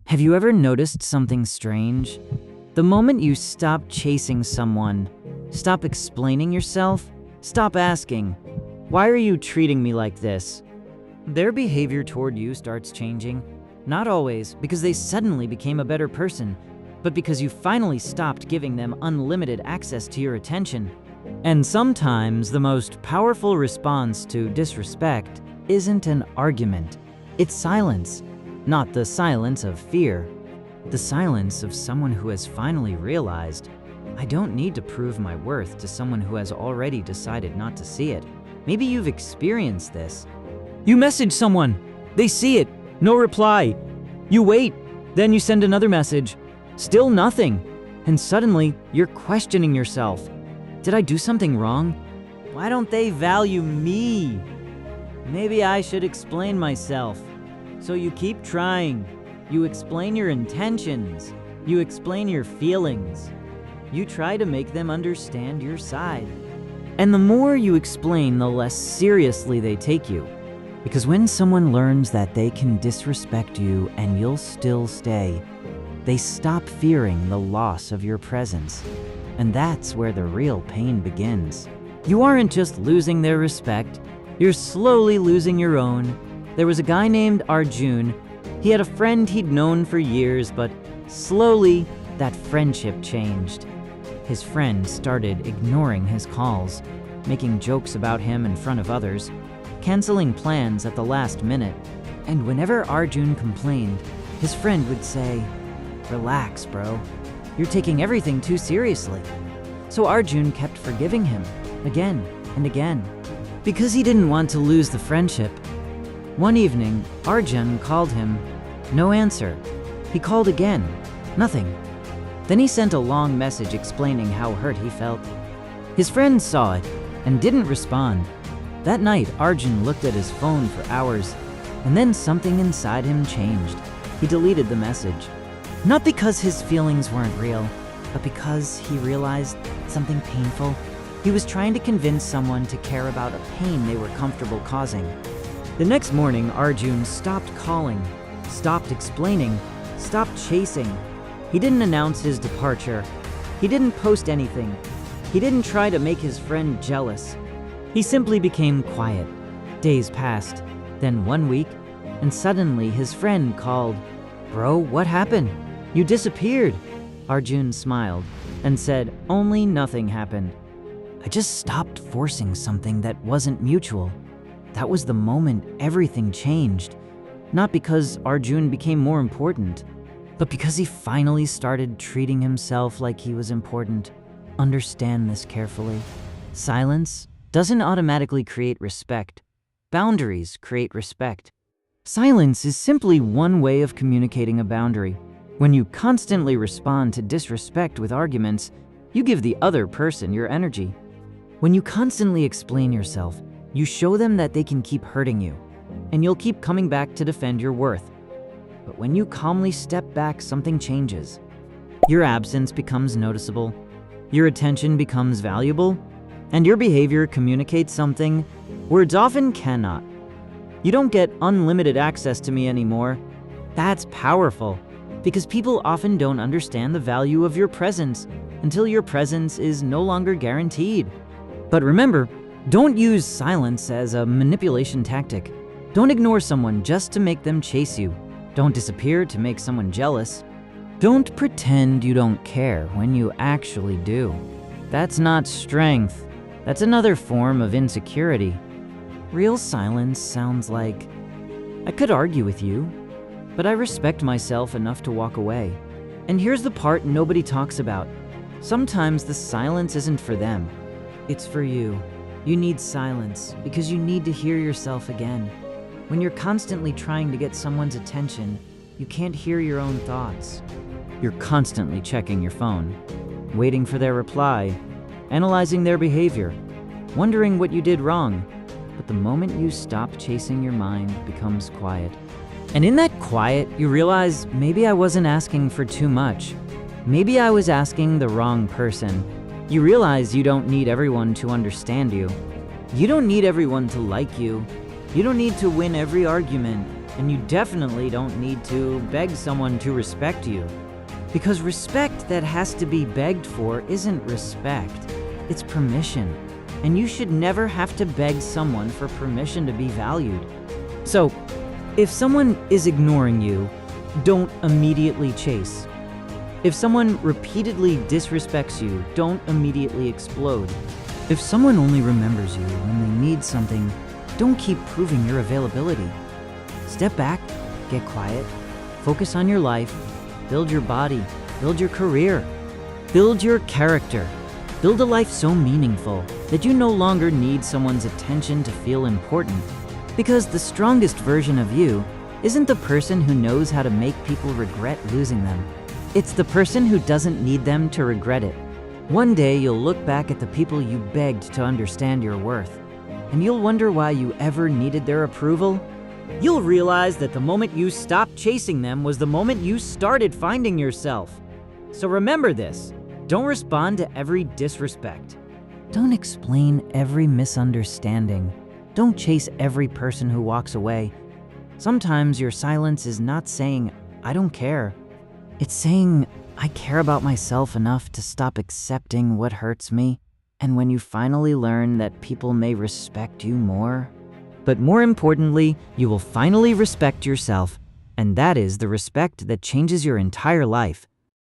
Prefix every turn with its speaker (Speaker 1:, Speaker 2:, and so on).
Speaker 1: Have you ever noticed something strange? The moment you stop chasing someone, stop explaining yourself, stop asking, "Why are you treating me like this?" their behavior toward you starts changing. Not always because they suddenly became a better person, but because you finally stopped giving them unlimited access to your attention. And sometimes the most powerful response to disrespect isn't an argument, it's silence. Not the silence of fear, the silence of someone who has finally realized, I don't need to prove my worth to someone who has already decided not to see it. Maybe you've experienced this. You message someone, they see it, no reply. You wait, then you send another message, still nothing. And suddenly, you're questioning yourself. Did I do something wrong? Why don't they value me? Maybe I should explain myself. So you keep trying. You explain your intentions. You explain your feelings. You try to make them understand your side. And the more you explain, the less seriously they take you. Because when someone learns that they can disrespect you and you'll still stay, they stop fearing the loss of your presence. And that's where the real pain begins. You aren't just losing their respect, you're slowly losing your own. There was a guy named Arjun. He had a friend he'd known for years, but slowly that friendship changed. His friend started ignoring his calls, making jokes about him in front of others, canceling plans at the last minute. And whenever Arjun complained, his friend would say, "Relax, bro. You're taking everything too seriously." So Arjun kept forgiving him again and again because he didn't want to lose the friendship. One evening, Arjun called him. No answer. He called again. Nothing. Then he sent a long message explaining how hurt he felt. His friend saw it and didn't respond. That night, Arjun looked at his phone for hours, and then something inside him changed. He deleted the message. Not because his feelings weren't real, but because he realized something painful. He was trying to convince someone to care about a pain they were comfortable causing. The next morning, Arjun stopped calling, stopped explaining, stopped chasing. He didn't announce his departure. He didn't post anything. He didn't try to make his friend jealous. He simply became quiet. Days passed, then 1 week, and suddenly his friend called. "Bro, what happened? You disappeared." Arjun smiled and said, "Only nothing happened. I just stopped forcing something that wasn't mutual." That was the moment everything changed. Not because Arjun became more important, but because he finally started treating himself like he was important. Understand this carefully. Silence doesn't automatically create respect. Boundaries create respect. Silence is simply one way of communicating a boundary. When you constantly respond to disrespect with arguments, you give the other person your energy. When you constantly explain yourself, you show them that they can keep hurting you, and you'll keep coming back to defend your worth. But when you calmly step back, something changes. Your absence becomes noticeable, your attention becomes valuable, and your behavior communicates something words often cannot. You don't get unlimited access to me anymore. That's powerful, because people often don't understand the value of your presence until your presence is no longer guaranteed. But remember, don't use silence as a manipulation tactic. Don't ignore someone just to make them chase you. Don't disappear to make someone jealous. Don't pretend you don't care when you actually do. That's not strength. That's another form of insecurity. Real silence sounds like, I could argue with you, but I respect myself enough to walk away. And here's the part nobody talks about. Sometimes the silence isn't for them. It's for you. You need silence because you need to hear yourself again. When you're constantly trying to get someone's attention, you can't hear your own thoughts. You're constantly checking your phone, waiting for their reply, analyzing their behavior, wondering what you did wrong. But the moment you stop chasing, your mind becomes quiet. And in that quiet, you realize maybe I wasn't asking for too much. Maybe I was asking the wrong person. You realize you don't need everyone to understand you. You don't need everyone to like you. You don't need to win every argument. And you definitely don't need to beg someone to respect you. Because respect that has to be begged for isn't respect, it's permission. And you should never have to beg someone for permission to be valued. So, if someone is ignoring you, don't immediately chase. If someone repeatedly disrespects you, don't immediately explode. If someone only remembers you when they need something, don't keep proving your availability. Step back, get quiet, focus on your life, build your body, build your career, build your character. Build a life so meaningful that you no longer need someone's attention to feel important. Because the strongest version of you isn't the person who knows how to make people regret losing them. It's the person who doesn't need them to regret it. One day you'll look back at the people you begged to understand your worth, and you'll wonder why you ever needed their approval. You'll realize that the moment you stopped chasing them was the moment you started finding yourself. So remember this. Don't respond to every disrespect. Don't explain every misunderstanding. Don't chase every person who walks away. Sometimes your silence is not saying, "I don't care." It's saying, "I care about myself enough to stop accepting what hurts me." And when you finally learn that people may respect you more, but more importantly, you will finally respect yourself. And that is the respect that changes your entire life.